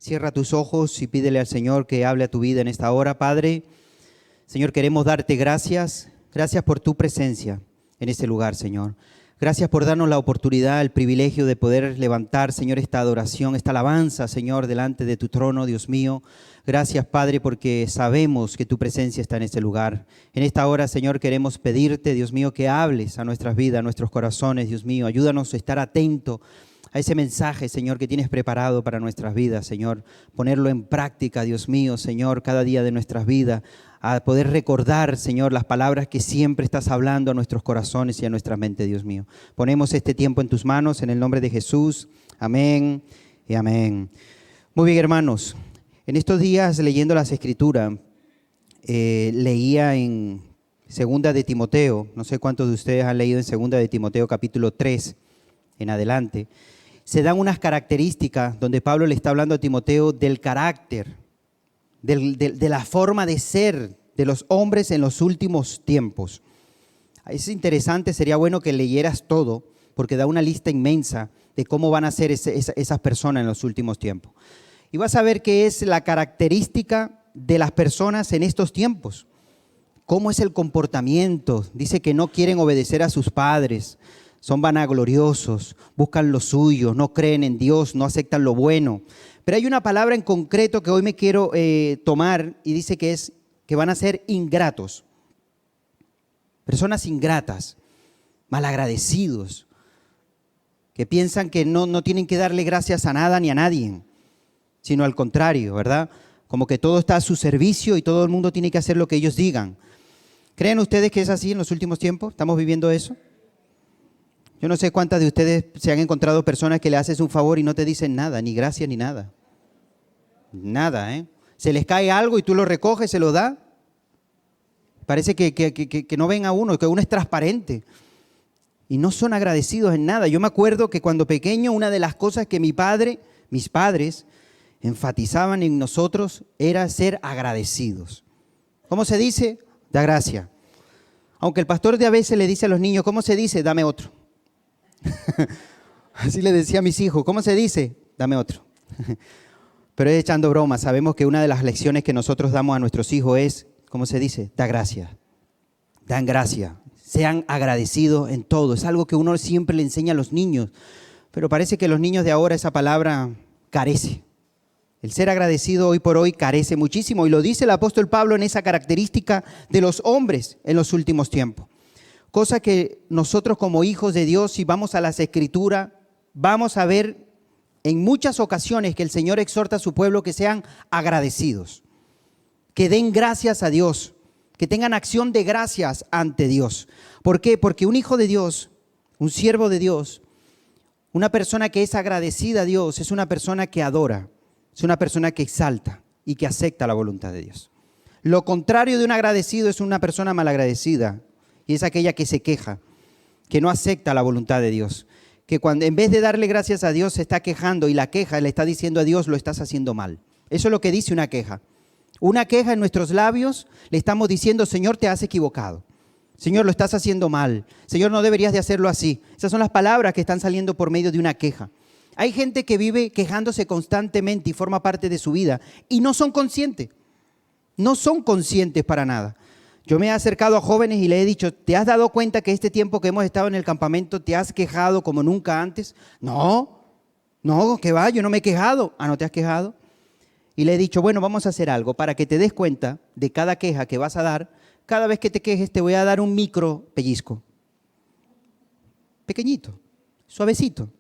Cierra tus ojos y pídele al Señor que hable a tu vida en esta hora. Padre, Señor, queremos darte gracias. Gracias por tu presencia en este lugar, Señor. Gracias por darnos la oportunidad, el privilegio de poder levantar, Señor, esta adoración, esta alabanza, Señor, delante de tu trono, Dios mío. Gracias, Padre, porque sabemos que tu presencia está en este lugar. En esta hora, Señor, queremos pedirte, Dios mío, que hables a nuestras vidas, a nuestros corazones, Dios mío. Ayúdanos a estar atentos a ese mensaje, Señor, que tienes preparado para nuestras vidas, Señor. Ponerlo en práctica, Dios mío, Señor, cada día de nuestras vidas. A poder recordar, Señor, las palabras que siempre estás hablando a nuestros corazones y a nuestra mente, Dios mío. Ponemos este tiempo en tus manos, en el nombre de Jesús. Amén y amén. Muy bien, hermanos. En estos días, leyendo las Escrituras, leía en Segunda de Timoteo. No sé cuántos de ustedes han leído en Segunda de Timoteo, capítulo 3, en adelante. Se dan unas características donde Pablo le está hablando a Timoteo del carácter, de la forma de ser de los hombres en los últimos tiempos. Es interesante, sería bueno que leyeras todo, porque da una lista inmensa de cómo van a ser esas personas en los últimos tiempos. Y vas a ver qué es la característica de las personas en estos tiempos. Cómo es el comportamiento. Dice que no quieren obedecer a sus padres, son vanagloriosos, buscan lo suyo, no creen en Dios, no aceptan lo bueno. Pero hay una palabra en concreto que hoy me quiero tomar y dice que van a ser ingratos. Personas ingratas, malagradecidos, que piensan que no tienen que darle gracias a nada ni a nadie, sino al contrario, ¿verdad? Como que todo está a su servicio y todo el mundo tiene que hacer lo que ellos digan. ¿Creen ustedes que es así en los últimos tiempos? ¿Estamos viviendo eso? Yo no sé cuántas de ustedes se han encontrado personas que le haces un favor y no te dicen nada, ni gracias ni nada. Nada, ¿eh? Se les cae algo y tú lo recoges, se lo das. Parece que no ven a uno, que uno es transparente. Y no son agradecidos en nada. Yo me acuerdo que cuando pequeño, una de las cosas que mis padres enfatizaban en nosotros era ser agradecidos. ¿Cómo se dice? Da gracia. Aunque el pastor de a veces le dice a los niños, ¿cómo se dice? Dame otro. Así le decía a mis hijos, ¿cómo se dice? Dame otro. Pero es echando broma. Sabemos que una de las lecciones que nosotros damos a nuestros hijos es, ¿cómo se dice? Da gracia. Dan gracia. Sean agradecidos en todo. Es algo que uno siempre le enseña a los niños. Pero parece que los niños de ahora esa palabra carece. El ser agradecido hoy por hoy carece muchísimo. Y lo dice el apóstol Pablo en esa característica de los hombres en los últimos tiempos. Cosa que nosotros como hijos de Dios, si vamos a las Escrituras, vamos a ver en muchas ocasiones que el Señor exhorta a su pueblo que sean agradecidos, que den gracias a Dios, que tengan acción de gracias ante Dios. ¿Por qué? Porque un hijo de Dios, un siervo de Dios, una persona que es agradecida a Dios, es una persona que adora, es una persona que exalta y que acepta la voluntad de Dios. Lo contrario de un agradecido es una persona malagradecida. Y es aquella que se queja, que no acepta la voluntad de Dios. Que cuando en vez de darle gracias a Dios se está quejando y la queja le está diciendo a Dios, lo estás haciendo mal. Eso es lo que dice una queja. Una queja en nuestros labios le estamos diciendo, Señor, te has equivocado. Señor, lo estás haciendo mal. Señor, no deberías de hacerlo así. Esas son las palabras que están saliendo por medio de una queja. Hay gente que vive quejándose constantemente y forma parte de su vida y no son conscientes. No son conscientes para nada. Yo me he acercado a jóvenes y le he dicho, ¿te has dado cuenta que este tiempo que hemos estado en el campamento te has quejado como nunca antes? No, ¿qué va? Yo no me he quejado. ¿No te has quejado? Y le he dicho, bueno, vamos a hacer algo para que te des cuenta de cada queja que vas a dar. Cada vez que te quejes te voy a dar un micro pellizco. Pequeñito, suavecito.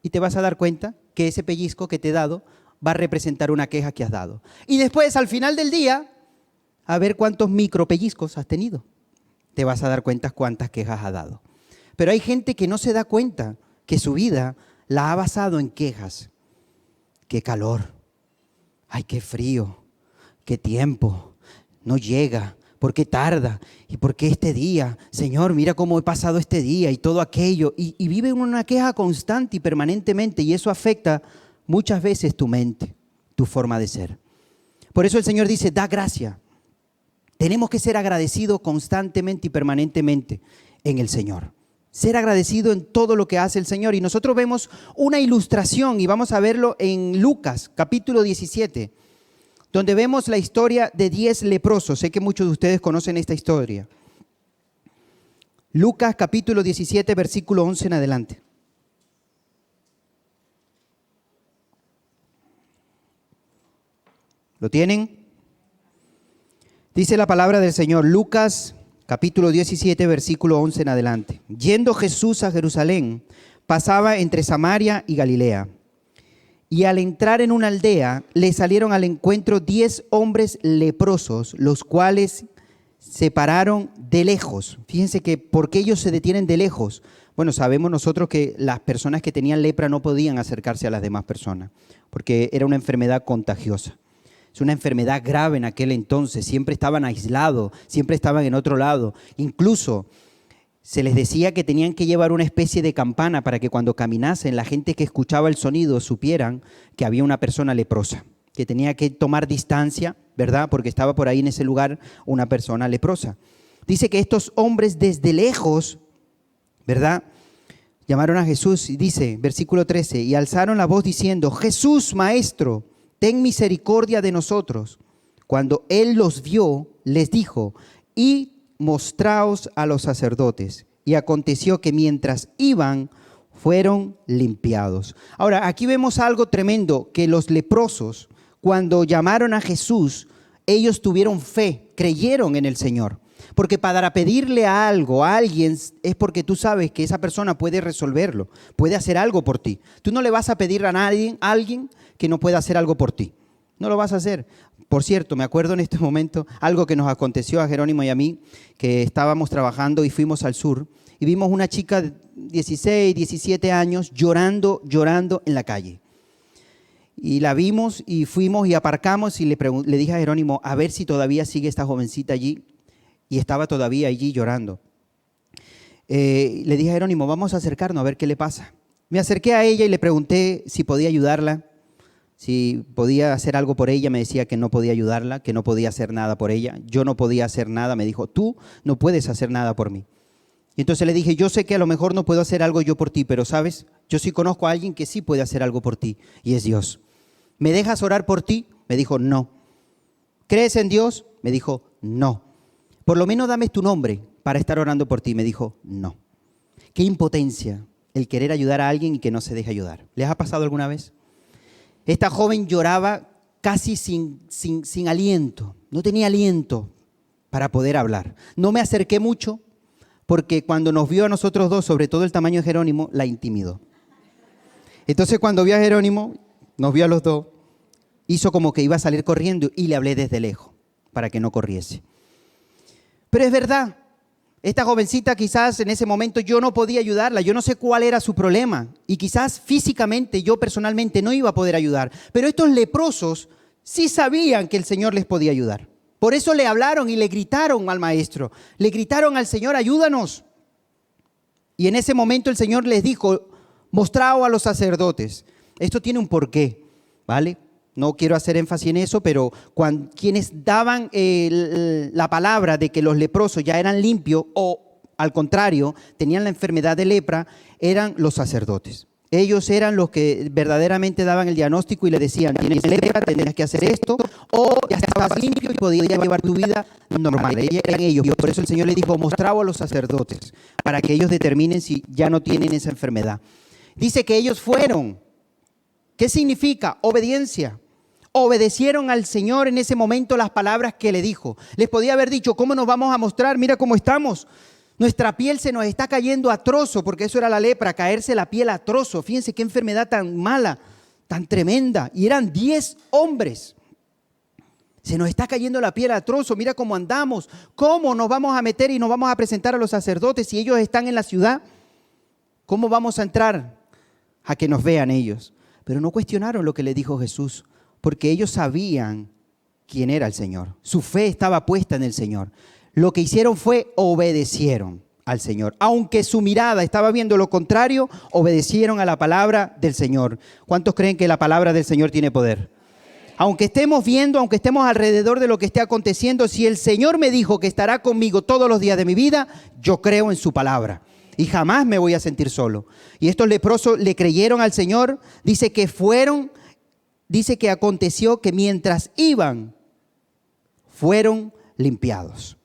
Y te vas a dar cuenta que ese pellizco que te he dado va a representar una queja que has dado. Y después, al final del día, a ver cuántos micropellizcos has tenido. Te vas a dar cuenta cuántas quejas has dado. Pero hay gente que no se da cuenta que su vida la ha basado en quejas. Qué calor, ay, qué frío, qué tiempo, no llega, ¿por qué tarda? ¿Y por qué este día? Señor, mira cómo he pasado este día y todo aquello. Y vive en una queja constante y permanentemente y eso afecta muchas veces tu mente, tu forma de ser. Por eso el Señor dice, da gracia. Tenemos que ser agradecidos constantemente y permanentemente en el Señor. Ser agradecido en todo lo que hace el Señor. Y nosotros vemos una ilustración y vamos a verlo en Lucas, capítulo 17, donde vemos la historia de 10 leprosos. Sé que muchos de ustedes conocen esta historia. Lucas, capítulo 17, versículo 11 en adelante. ¿Lo tienen? Dice la palabra del Señor, Lucas capítulo 17, versículo 11 en adelante. Yendo Jesús a Jerusalén, pasaba entre Samaria y Galilea. Y al entrar en una aldea, le salieron al encuentro 10 hombres leprosos, los cuales se pararon de lejos. Fíjense que, ¿por qué ellos se detienen de lejos? Bueno, sabemos nosotros que las personas que tenían lepra no podían acercarse a las demás personas, porque era una enfermedad contagiosa. Es una enfermedad grave en aquel entonces, siempre estaban aislados, siempre estaban en otro lado. Incluso se les decía que tenían que llevar una especie de campana para que cuando caminasen la gente que escuchaba el sonido supieran que había una persona leprosa, que tenía que tomar distancia, ¿verdad? Porque estaba por ahí en ese lugar una persona leprosa. Dice que estos hombres desde lejos, ¿verdad?, llamaron a Jesús y dice, versículo 13, y alzaron la voz diciendo, Jesús, Maestro, ten misericordia de nosotros. Cuando él los vio, les dijo, id, mostraos a los sacerdotes. Y aconteció que mientras iban, fueron limpiados. Ahora, aquí vemos algo tremendo, que los leprosos, cuando llamaron a Jesús, ellos tuvieron fe, creyeron en el Señor. Porque para pedirle algo a alguien es porque tú sabes que esa persona puede resolverlo, puede hacer algo por ti. Tú no le vas a pedir a nadie, a alguien que no pueda hacer algo por ti. No lo vas a hacer. Por cierto, me acuerdo en este momento algo que nos aconteció a Jerónimo y a mí, que estábamos trabajando y fuimos al sur y vimos una chica de 16, 17 años llorando en la calle. Y la vimos y fuimos y aparcamos y le dije a Jerónimo, a ver si todavía sigue esta jovencita allí. Y estaba todavía allí llorando. Le dije a Jerónimo, vamos a acercarnos a ver qué le pasa. Me acerqué a ella y le pregunté si podía ayudarla, si podía hacer algo por ella. Me decía que no podía ayudarla, que no podía hacer nada por ella. Yo no podía hacer nada. Me dijo, tú no puedes hacer nada por mí. Y entonces le dije, yo sé que a lo mejor no puedo hacer algo yo por ti, pero ¿sabes? Yo sí conozco a alguien que sí puede hacer algo por ti, y es Dios. ¿Me dejas orar por ti? Me dijo, no. ¿Crees en Dios? Me dijo, no. Por lo menos dame tu nombre para estar orando por ti. Me dijo, no. Qué impotencia el querer ayudar a alguien y que no se deje ayudar. ¿Les ha pasado alguna vez? Esta joven lloraba casi sin aliento. No tenía aliento para poder hablar. No me acerqué mucho porque cuando nos vio a nosotros dos, sobre todo el tamaño de Jerónimo, la intimidó. Entonces cuando vio a Jerónimo, nos vio a los dos, hizo como que iba a salir corriendo y le hablé desde lejos para que no corriese. Pero es verdad, esta jovencita quizás en ese momento yo no podía ayudarla, yo no sé cuál era su problema y quizás físicamente yo personalmente no iba a poder ayudar, pero estos leprosos sí sabían que el Señor les podía ayudar. Por eso le hablaron y le gritaron al maestro, le gritaron al Señor, ayúdanos. Y en ese momento el Señor les dijo, mostraos a los sacerdotes. Esto tiene un porqué, ¿vale? No quiero hacer énfasis en eso, pero quienes daban la palabra de que los leprosos ya eran limpios o al contrario, tenían la enfermedad de lepra, eran los sacerdotes. Ellos eran los que verdaderamente daban el diagnóstico y le decían, tienes lepra, tendrías que hacer esto, o ya estabas limpio y podías llevar tu vida normal. Eran ellos. Por eso el Señor les dijo, mostrad a los sacerdotes, para que ellos determinen si ya no tienen esa enfermedad. Dice que ellos fueron. ¿Qué significa? Obediencia. Obedecieron al Señor en ese momento las palabras que le dijo. Les podía haber dicho, ¿cómo nos vamos a mostrar? Mira cómo estamos. Nuestra piel se nos está cayendo a trozo, porque eso era la lepra, caerse la piel a trozo. Fíjense qué enfermedad tan mala, tan tremenda. Y eran 10 hombres. Se nos está cayendo la piel a trozo, mira cómo andamos. ¿Cómo nos vamos a meter y nos vamos a presentar a los sacerdotes si ellos están en la ciudad? ¿Cómo vamos a entrar a que nos vean ellos? Pero no cuestionaron lo que le dijo Jesús, porque ellos sabían quién era el Señor. Su fe estaba puesta en el Señor. Lo que hicieron fue obedecieron al Señor. Aunque su mirada estaba viendo lo contrario, obedecieron a la palabra del Señor. ¿Cuántos creen que la palabra del Señor tiene poder? Aunque estemos viendo, aunque estemos alrededor de lo que esté aconteciendo, si el Señor me dijo que estará conmigo todos los días de mi vida, yo creo en su palabra. y jamás me voy a sentir solo. Y estos leprosos le creyeron al Señor. Dice que aconteció que mientras iban, fueron limpiados.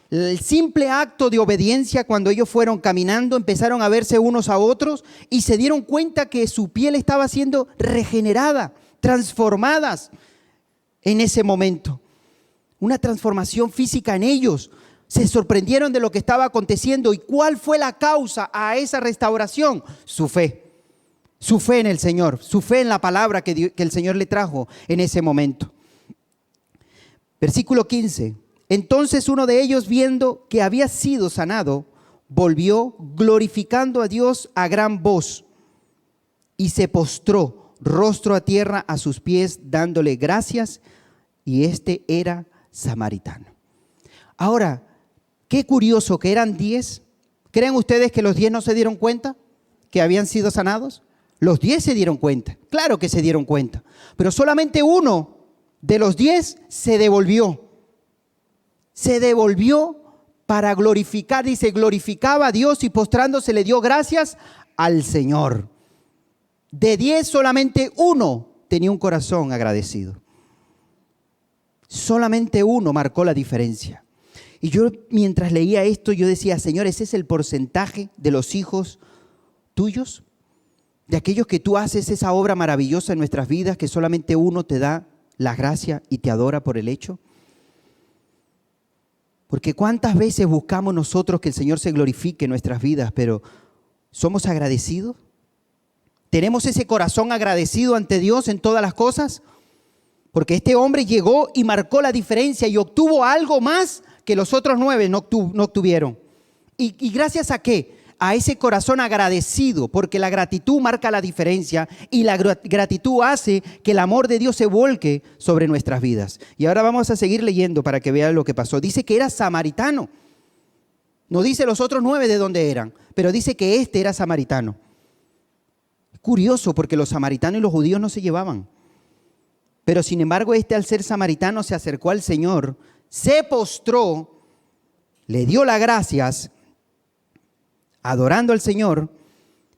El simple acto de obediencia, cuando ellos fueron caminando, empezaron a verse unos a otros y se dieron cuenta que su piel estaba siendo regenerada, transformadas en ese momento. Una transformación física en ellos. Se sorprendieron de lo que estaba aconteciendo. ¿Y cuál fue la causa a esa restauración? Su fe. Su fe en el Señor, su fe en la palabra que el Señor le trajo en ese momento. Versículo 15. Entonces uno de ellos, viendo que había sido sanado, volvió glorificando a Dios a gran voz y se postró rostro a tierra a sus pies dándole gracias, y este era samaritano. Ahora, qué curioso que eran 10. ¿Creen ustedes que los 10 no se dieron cuenta que habían sido sanados? Los 10 se dieron cuenta, claro que se dieron cuenta, pero solamente uno de los 10 se devolvió. Se devolvió para glorificar, dice, glorificaba a Dios y postrándose le dio gracias al Señor. De 10 solamente uno tenía un corazón agradecido. Solamente uno marcó la diferencia. Y yo mientras leía esto, yo decía, Señor, ¿ese es el porcentaje de los hijos tuyos? De aquellos que tú haces esa obra maravillosa en nuestras vidas, que solamente uno te da la gracia y te adora por el hecho. Porque cuántas veces buscamos nosotros que el Señor se glorifique en nuestras vidas, pero ¿somos agradecidos? ¿Tenemos ese corazón agradecido ante Dios en todas las cosas? Porque este hombre llegó y marcó la diferencia y obtuvo algo más que los otros 9 no obtuvieron. ¿Y gracias a qué? A ese corazón agradecido, porque la gratitud marca la diferencia y la gratitud hace que el amor de Dios se volque sobre nuestras vidas. Y ahora vamos a seguir leyendo para que vean lo que pasó. Dice que era samaritano. No dice los otros 9 de dónde eran, pero dice que este era samaritano. Es curioso porque los samaritanos y los judíos no se llevaban. Pero sin embargo, este al ser samaritano se acercó al Señor, se postró, le dio las gracias, adorando al Señor.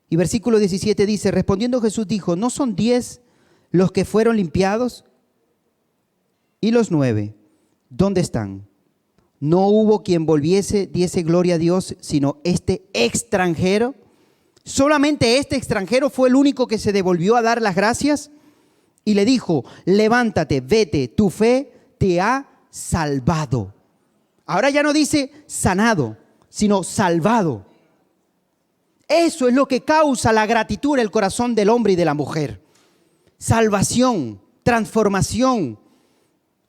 Y versículo 17 dice, respondiendo Jesús dijo, ¿no son 10 los que fueron limpiados? ¿Y los 9 dónde están? No hubo quien volviese, diese gloria a Dios, sino este extranjero. Solamente este extranjero fue el único que se devolvió a dar las gracias. Y le dijo, levántate, vete, tu fe te ha salvado. Ahora ya no dice sanado, sino salvado. Eso es lo que causa la gratitud en el corazón del hombre y de la mujer. Salvación, transformación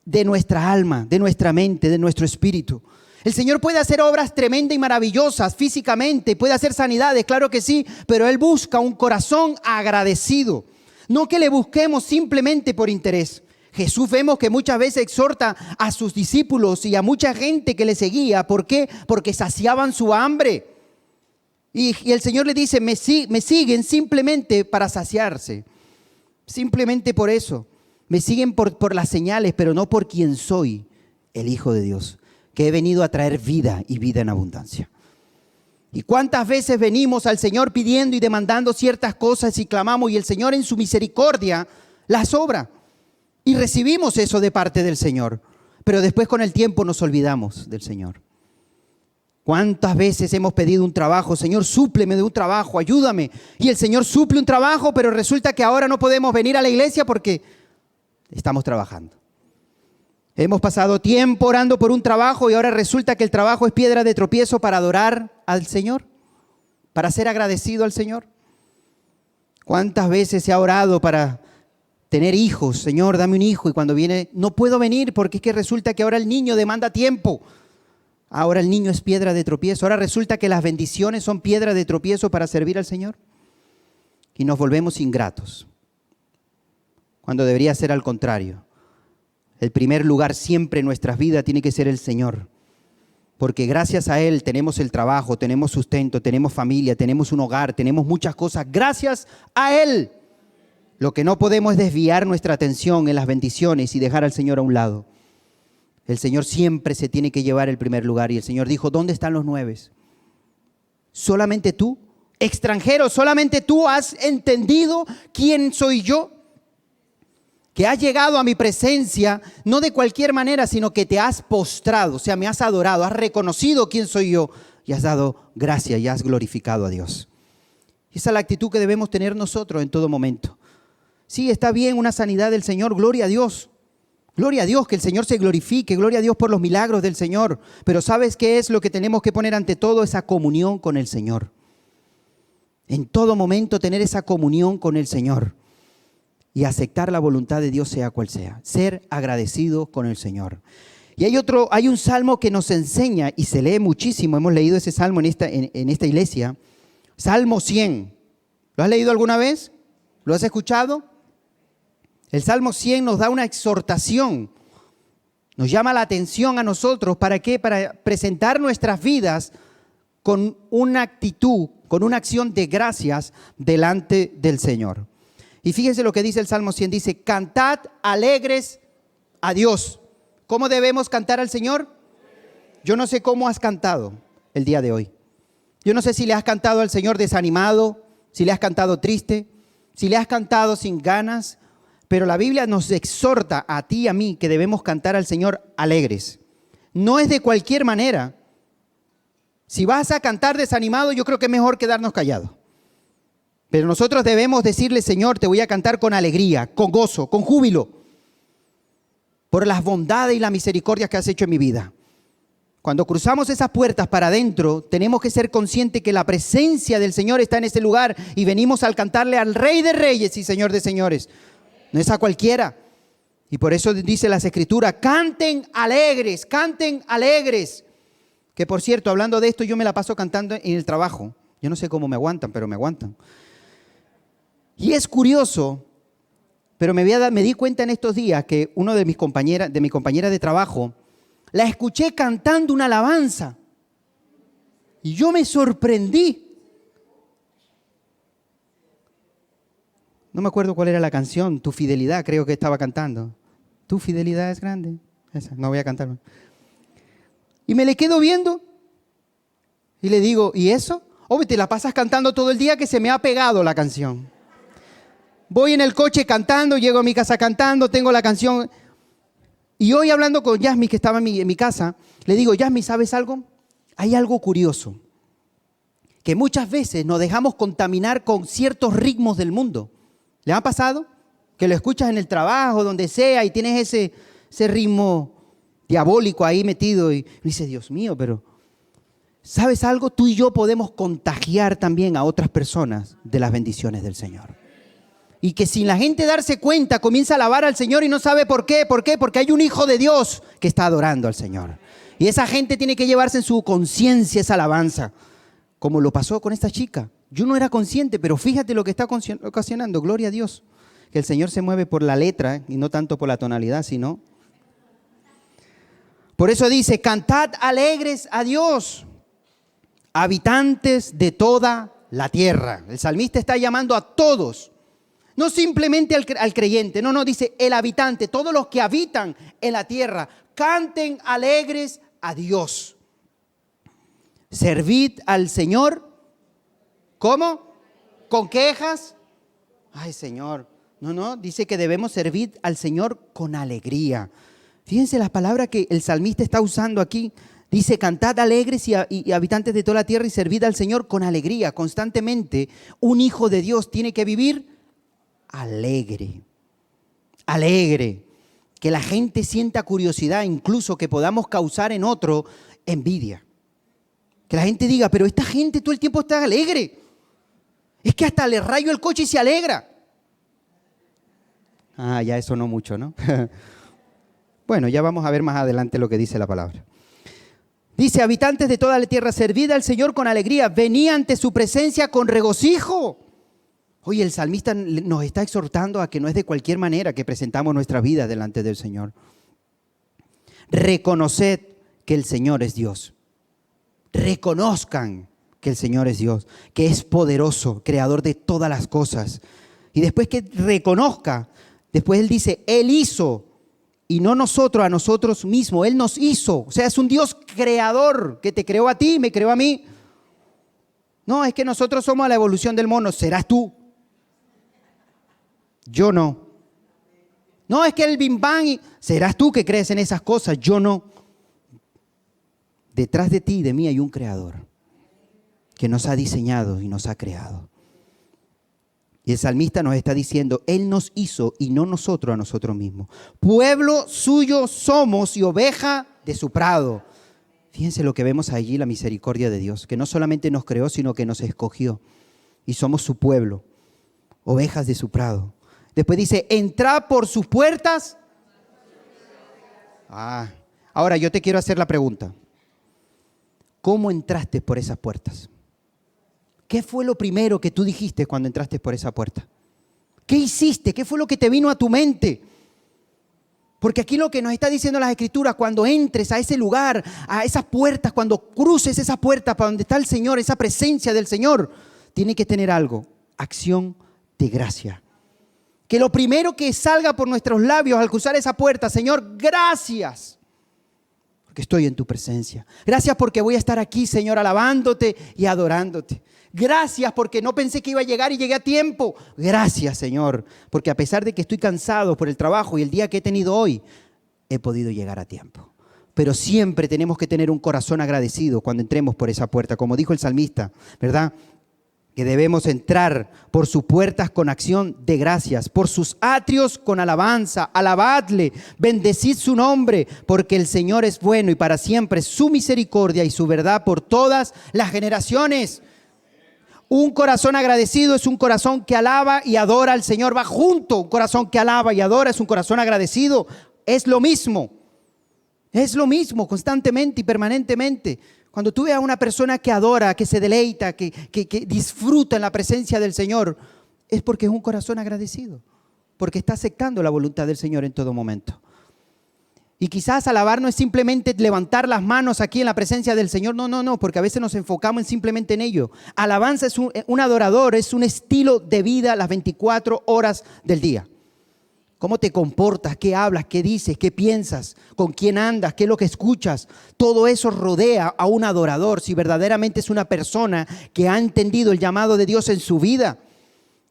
de nuestra alma, de nuestra mente, de nuestro espíritu. El Señor puede hacer obras tremendas y maravillosas físicamente, puede hacer sanidades, claro que sí, pero Él busca un corazón agradecido. No que le busquemos simplemente por interés. Jesús vemos que muchas veces exhorta a sus discípulos y a mucha gente que le seguía. ¿Por qué? Porque saciaban su hambre. Y el Señor le dice, me siguen simplemente para saciarse. Simplemente por eso. Me siguen por las señales, pero no por quien soy, el Hijo de Dios, que he venido a traer vida y vida en abundancia. ¿Y cuántas veces venimos al Señor pidiendo y demandando ciertas cosas y clamamos y el Señor en su misericordia las obra? Y recibimos eso de parte del Señor, pero después con el tiempo nos olvidamos del Señor. ¿Cuántas veces hemos pedido un trabajo? Señor, súpleme de un trabajo, ayúdame. Y el Señor suple un trabajo, pero resulta que ahora no podemos venir a la iglesia porque estamos trabajando. Hemos pasado tiempo orando por un trabajo y ahora resulta que el trabajo es piedra de tropiezo para adorar al Señor, para ser agradecido al Señor. ¿Cuántas veces se ha orado para tener hijos? Señor, dame un hijo, y cuando viene, no puedo venir porque es que resulta que ahora el niño demanda tiempo. Ahora el niño es piedra de tropiezo. Ahora resulta que las bendiciones son piedra de tropiezo para servir al Señor. Y nos volvemos ingratos, cuando debería ser al contrario. El primer lugar siempre en nuestras vidas tiene que ser el Señor. Porque gracias a Él tenemos el trabajo, tenemos sustento, tenemos familia, tenemos un hogar, tenemos muchas cosas. Gracias a Él. Lo que no podemos es desviar nuestra atención en las bendiciones y dejar al Señor a un lado. El Señor siempre se tiene que llevar el primer lugar. Y el Señor dijo, ¿dónde están los 9? solamente tú. Extranjero, solamente tú has entendido quién soy yo. Que has llegado a mi presencia, no de cualquier manera, sino que te has postrado, o sea, me has adorado, has reconocido quién soy yo y has dado gracia y has glorificado a Dios. Esa es la actitud que debemos tener nosotros en todo momento. Sí, está bien una sanidad del Señor, gloria a Dios. Gloria a Dios, que el Señor se glorifique, gloria a Dios por los milagros del Señor. Pero ¿sabes qué es lo que tenemos que poner ante todo? Esa comunión con el Señor. En todo momento tener esa comunión con el Señor. Y aceptar la voluntad de Dios sea cual sea. Ser agradecido con el Señor. Y hay un salmo que nos enseña y se lee muchísimo. Hemos leído ese salmo en esta iglesia. Salmo 100. ¿Lo has leído alguna vez? ¿Lo has escuchado? El Salmo 100 nos da una exhortación. Nos llama la atención a nosotros. ¿Para qué? Para presentar nuestras vidas con una actitud, con una acción de gracias delante del Señor. Y fíjense lo que dice el Salmo 100, dice, cantad alegres a Dios. ¿Cómo debemos cantar al Señor? Yo no sé cómo has cantado el día de hoy. Yo no sé si le has cantado al Señor desanimado, si le has cantado triste, si le has cantado sin ganas, pero la Biblia nos exhorta a ti y a mí que debemos cantar al Señor alegres. No es de cualquier manera. Si vas a cantar desanimado, yo creo que es mejor quedarnos callados. Pero nosotros debemos decirle, Señor, te voy a cantar con alegría, con gozo, con júbilo, por las bondades y las misericordias que has hecho en mi vida. Cuando cruzamos esas puertas para adentro, tenemos que ser conscientes que la presencia del Señor está en ese lugar y venimos al cantarle al Rey de Reyes y Señor de Señores. No es a cualquiera. Y por eso dice las Escrituras, canten alegres, canten alegres. Que por cierto, hablando de esto, yo me la paso cantando en el trabajo. Yo no sé cómo me aguantan, pero me aguantan. Y es curioso, pero me di cuenta en estos días que uno de mis compañeras de trabajo, la escuché cantando una alabanza. Y yo me sorprendí. No me acuerdo cuál era la canción, Tu fidelidad, creo que estaba cantando. Tu fidelidad es grande. Esa, no voy a cantar. Y me le quedo viendo y le digo, ¿y eso? Obvio, te la pasas cantando todo el día que se me ha pegado la canción. Voy en el coche cantando, llego a mi casa cantando, tengo la canción. Y hoy hablando con Yasmi, que estaba en mi casa, le digo, Yasmi, ¿sabes algo? Hay algo curioso, que muchas veces nos dejamos contaminar con ciertos ritmos del mundo. ¿Le ha pasado? Que lo escuchas en el trabajo, donde sea, y tienes ese ritmo diabólico ahí metido. Y dices, Dios mío, pero ¿sabes algo? Tú y yo podemos contagiar también a otras personas de las bendiciones del Señor. Y que sin la gente darse cuenta comienza a alabar al Señor y no sabe por qué. ¿Por qué? Porque hay un hijo de Dios que está adorando al Señor. Y esa gente tiene que llevarse en su conciencia esa alabanza. Como lo pasó con esta chica. Yo no era consciente, pero fíjate lo que está ocasionando. Gloria a Dios. Que el Señor se mueve por la letra y no tanto por la tonalidad, sino... Por eso dice, cantad alegres a Dios, habitantes de toda la tierra. El salmista está llamando a todos. No simplemente al creyente, no, dice el habitante, todos los que habitan en la tierra, canten alegres a Dios. Servid al Señor, ¿cómo? ¿Con quejas? Ay, Señor, no, dice que debemos servir al Señor con alegría. Fíjense las palabras que el salmista está usando aquí. Dice, cantad alegres y habitantes de toda la tierra y servid al Señor con alegría. Constantemente, un hijo de Dios tiene que vivir alegre, que la gente sienta curiosidad, incluso que podamos causar en otro envidia. Que la gente diga, pero esta gente todo el tiempo está alegre. Es que hasta le rayo el coche y se alegra. Ah, ya eso no mucho, ¿no? Bueno, ya vamos a ver más adelante lo que dice la palabra. Dice, habitantes de toda la tierra, servid al Señor con alegría, venid ante su presencia con regocijo. Oye, el salmista nos está exhortando a que no es de cualquier manera que presentamos nuestra vida delante del Señor. Reconoced que el Señor es Dios. Reconozcan que el Señor es Dios, que es poderoso, creador de todas las cosas. Y después que reconozca, después Él dice, Él hizo, y no nosotros a nosotros mismos, Él nos hizo. O sea, es un Dios creador que te creó a ti y me creó a mí. No, es que nosotros somos la evolución del mono. ¿Serás tú? Yo no. No, es que el Big Bang. ¿Serás tú que crees en esas cosas? Yo no. Detrás de ti y de mí hay un creador que nos ha diseñado y nos ha creado. Y el salmista nos está diciendo, Él nos hizo y no nosotros a nosotros mismos. Pueblo suyo somos y oveja de su prado. Fíjense lo que vemos allí, la misericordia de Dios, que no solamente nos creó, sino que nos escogió. Y somos su pueblo, ovejas de su prado. Después dice, entrad por sus puertas. Ahora yo te quiero hacer la pregunta. ¿Cómo entraste por esas puertas? ¿Qué fue lo primero que tú dijiste cuando entraste por esa puerta? ¿Qué hiciste? ¿Qué fue lo que te vino a tu mente? Porque aquí lo que nos está diciendo las Escrituras, cuando entres a ese lugar, a esas puertas, cuando cruces esa puerta para donde está el Señor, esa presencia del Señor, tiene que tener algo, acción de gracia. Que lo primero que salga por nuestros labios al cruzar esa puerta, Señor, gracias. Porque estoy en tu presencia. Gracias porque voy a estar aquí, Señor, alabándote y adorándote. Gracias porque no pensé que iba a llegar y llegué a tiempo. Gracias, Señor, porque a pesar de que estoy cansado por el trabajo y el día que he tenido hoy, he podido llegar a tiempo. Pero siempre tenemos que tener un corazón agradecido cuando entremos por esa puerta, como dijo el salmista, ¿verdad? Que debemos entrar por sus puertas con acción de gracias, por sus atrios con alabanza, alabadle, bendecid su nombre, porque el Señor es bueno y para siempre su misericordia y su verdad por todas las generaciones. Un corazón agradecido es un corazón que alaba y adora al Señor. Va junto. Un corazón que alaba y adora es un corazón agradecido. Es lo mismo constantemente y permanentemente. Cuando tú veas a una persona que adora, que se deleita, que disfruta en la presencia del Señor, es porque es un corazón agradecido, porque está aceptando la voluntad del Señor en todo momento. Y quizás alabar no es simplemente levantar las manos aquí en la presencia del Señor. No, porque a veces nos enfocamos simplemente en ello. Alabanza es un adorador, es un estilo de vida las 24 horas del día. ¿Cómo te comportas? ¿Qué hablas? ¿Qué dices? ¿Qué piensas? ¿Con quién andas? ¿Qué es lo que escuchas? Todo eso rodea a un adorador. Si verdaderamente es una persona que ha entendido el llamado de Dios en su vida,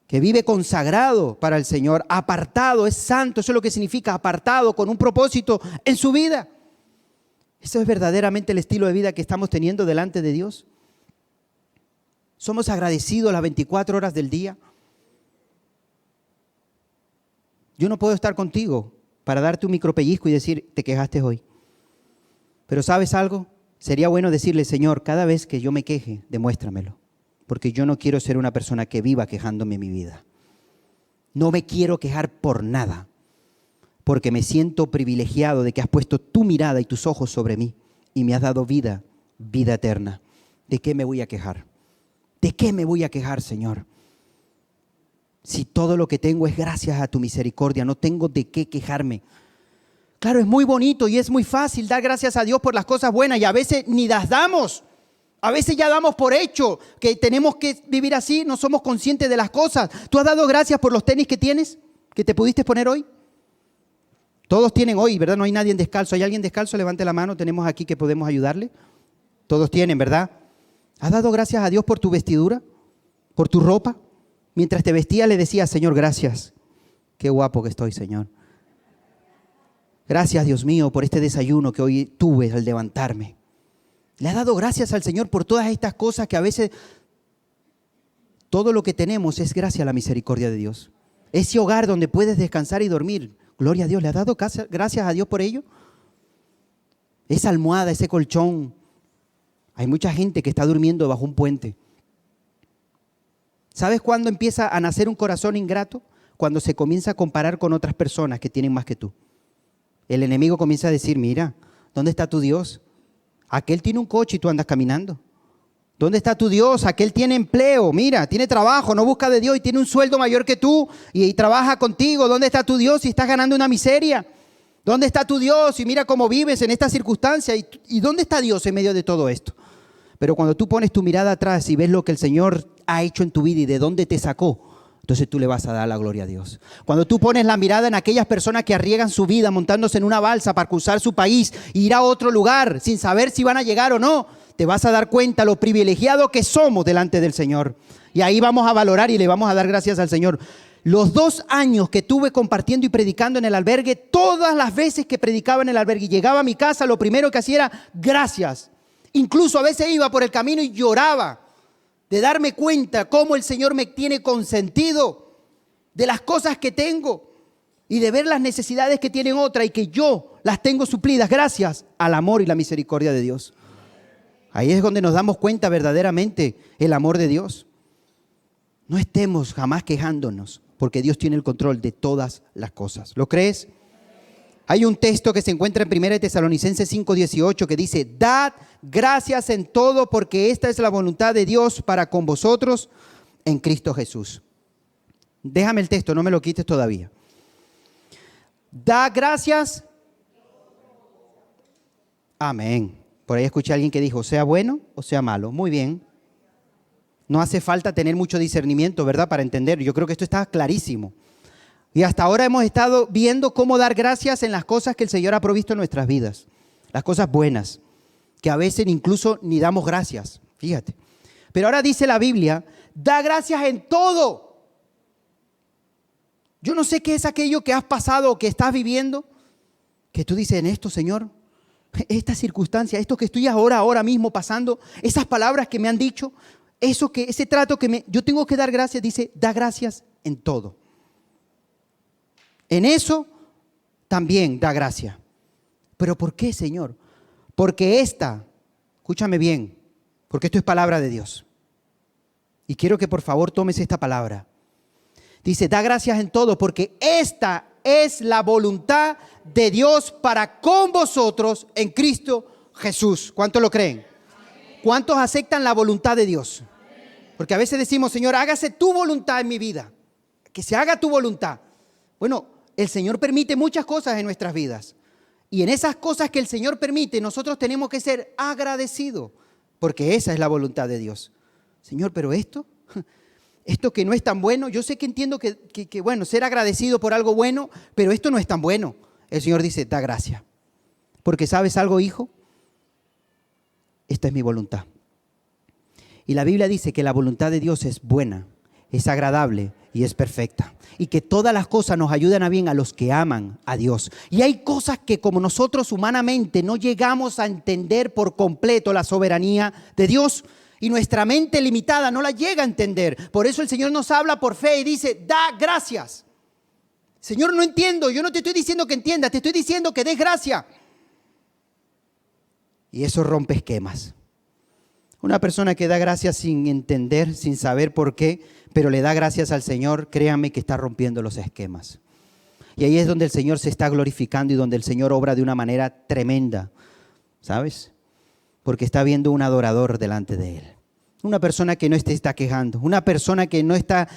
que vive consagrado para el Señor, apartado, es santo, eso es lo que significa apartado, con un propósito en su vida. ¿Eso es verdaderamente el estilo de vida que estamos teniendo delante de Dios? ¿Somos agradecidos las 24 horas del día? Yo no puedo estar contigo para darte un micropellizco y decir, te quejaste hoy. Pero ¿sabes algo? Sería bueno decirle, Señor, cada vez que yo me queje, demuéstramelo. Porque yo no quiero ser una persona que viva quejándome en mi vida. No me quiero quejar por nada, porque me siento privilegiado de que has puesto tu mirada y tus ojos sobre mí y me has dado vida, vida eterna. ¿De qué me voy a quejar? ¿De qué me voy a quejar, Señor? Si todo lo que tengo es gracias a tu misericordia, no tengo de qué quejarme. Claro, es muy bonito y es muy fácil dar gracias a Dios por las cosas buenas y a veces ni las damos. A veces ya damos por hecho que tenemos que vivir así, no somos conscientes de las cosas. ¿Tú has dado gracias por los tenis que tienes, que te pudiste poner hoy? Todos tienen hoy, ¿verdad? No hay nadie descalzo. ¿Hay alguien descalzo? Levante la mano, tenemos aquí que podemos ayudarle. Todos tienen, ¿verdad? ¿Has dado gracias a Dios por tu vestidura? ¿Por tu ropa? Mientras te vestía le decías, Señor, gracias. Qué guapo que estoy, Señor. Gracias, Dios mío, por este desayuno que hoy tuve al levantarme. Le has dado gracias al Señor por todas estas cosas que a veces todo lo que tenemos es gracias a la misericordia de Dios. Ese hogar donde puedes descansar y dormir. Gloria a Dios. ¿Le has dado gracias a Dios por ello? Esa almohada, ese colchón. Hay mucha gente que está durmiendo bajo un puente. ¿Sabes cuándo empieza a nacer un corazón ingrato? Cuando se comienza a comparar con otras personas que tienen más que tú. El enemigo comienza a decir, mira, ¿dónde está tu Dios? Aquel tiene un coche y tú andas caminando. ¿Dónde está tu Dios? Aquel tiene empleo, mira, tiene trabajo, no busca de Dios y tiene un sueldo mayor que tú y trabaja contigo. ¿Dónde está tu Dios si estás ganando una miseria? ¿Dónde está tu Dios y mira cómo vives en esta circunstancia? ¿Y dónde está Dios en medio de todo esto? Pero cuando tú pones tu mirada atrás y ves lo que el Señor ha hecho en tu vida y de dónde te sacó, entonces tú le vas a dar la gloria a Dios. Cuando tú pones la mirada en aquellas personas que arriesgan su vida montándose en una balsa para cruzar su país e ir a otro lugar sin saber si van a llegar o no, te vas a dar cuenta lo privilegiado que somos delante del Señor. Y ahí vamos a valorar y le vamos a dar gracias al Señor. Los 2 años que tuve compartiendo y predicando en el albergue, todas las veces que predicaba en el albergue y llegaba a mi casa, lo primero que hacía era gracias. Incluso a veces iba por el camino y lloraba de darme cuenta cómo el Señor me tiene consentido de las cosas que tengo y de ver las necesidades que tienen otras y que yo las tengo suplidas gracias al amor y la misericordia de Dios. Ahí es donde nos damos cuenta verdaderamente el amor de Dios. No estemos jamás quejándonos, porque Dios tiene el control de todas las cosas. ¿Lo crees? Hay un texto que se encuentra en 1 Tesalonicenses 5:18 que dice: dad gracias en todo, porque esta es la voluntad de Dios para con vosotros en Cristo Jesús. Déjame el texto, no me lo quites todavía. Da gracias. Amén. Por ahí escuché a alguien que dijo, sea bueno o sea malo. Muy bien. No hace falta tener mucho discernimiento, ¿verdad? Para entender. Yo creo que esto está clarísimo. Y hasta ahora hemos estado viendo cómo dar gracias en las cosas que el Señor ha provisto en nuestras vidas. Las cosas buenas, que a veces incluso ni damos gracias. Fíjate. Pero ahora dice la Biblia, da gracias en todo. Yo no sé qué es aquello que has pasado o que estás viviendo, que tú dices en esto, Señor, esta circunstancia, esto que estoy ahora mismo pasando, esas palabras que me han dicho, ese trato yo tengo que dar gracias, dice, da gracias en todo. En eso también da gracia. ¿Pero por qué, Señor? Porque escúchame bien, porque esto es palabra de Dios. Y quiero que por favor tomes esta palabra. Dice, da gracias en todo, porque esta es la voluntad de Dios para con vosotros en Cristo Jesús. ¿Cuántos lo creen? ¿Cuántos aceptan la voluntad de Dios? Porque a veces decimos, Señor, hágase tu voluntad en mi vida. Que se haga tu voluntad. Bueno, el Señor permite muchas cosas en nuestras vidas. Y en esas cosas que el Señor permite, nosotros tenemos que ser agradecidos. Porque esa es la voluntad de Dios. Señor, pero esto que no es tan bueno, yo sé que entiendo que bueno, ser agradecido por algo bueno, pero esto no es tan bueno. El Señor dice, da gracia. Porque ¿sabes algo, hijo? Esta es mi voluntad. Y la Biblia dice que la voluntad de Dios es buena, es agradable y es perfecta. Y que todas las cosas nos ayudan a bien a los que aman a Dios. Y hay cosas que como nosotros humanamente no llegamos a entender por completo la soberanía de Dios. Y nuestra mente limitada no la llega a entender. Por eso el Señor nos habla por fe y dice, da gracias. Señor, no entiendo. Yo no te estoy diciendo que entiendas, te estoy diciendo que des gracia. Y eso rompe esquemas. Una persona que da gracias sin entender, sin saber por qué, pero le da gracias al Señor, créame que está rompiendo los esquemas. Y ahí es donde el Señor se está glorificando y donde el Señor obra de una manera tremenda, ¿sabes? Porque está viendo un adorador delante de Él. Una persona que no se está quejando, una persona que no está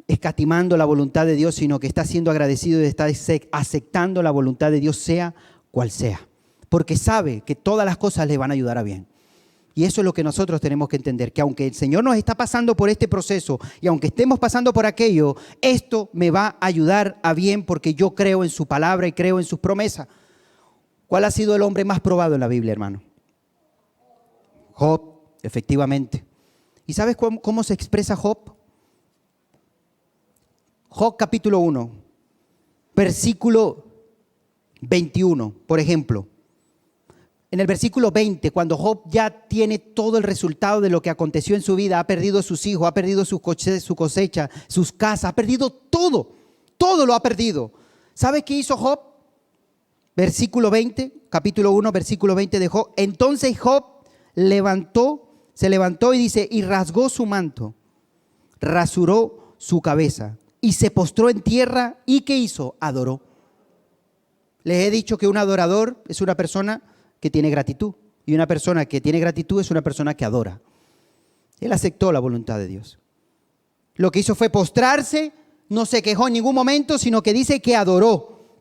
escatimando la voluntad de Dios, sino que está siendo agradecido y está aceptando la voluntad de Dios, sea cual sea. Porque sabe que todas las cosas le van a ayudar a bien. Y eso es lo que nosotros tenemos que entender, que aunque el Señor nos está pasando por este proceso y aunque estemos pasando por aquello, esto me va a ayudar a bien porque yo creo en su palabra y creo en sus promesas. ¿Cuál ha sido el hombre más probado en la Biblia, hermano? Job, efectivamente. ¿Y sabes cómo se expresa Job? Job capítulo 1, versículo 21, por ejemplo. En el versículo 20, cuando Job ya tiene todo el resultado de lo que aconteció en su vida, ha perdido sus hijos, ha perdido su cosecha, sus casas, ha perdido todo, todo lo ha perdido. ¿Sabe qué hizo Job? Versículo 20, capítulo 1, versículo 20 de Job. Entonces Job se levantó y dice, y rasgó su manto, rasuró su cabeza y se postró en tierra. ¿Y qué hizo? Adoró. Les he dicho que un adorador es una persona que tiene gratitud. Y una persona que tiene gratitud es una persona que adora. Él aceptó la voluntad de Dios. Lo que hizo fue postrarse, no se quejó en ningún momento, sino que dice que adoró.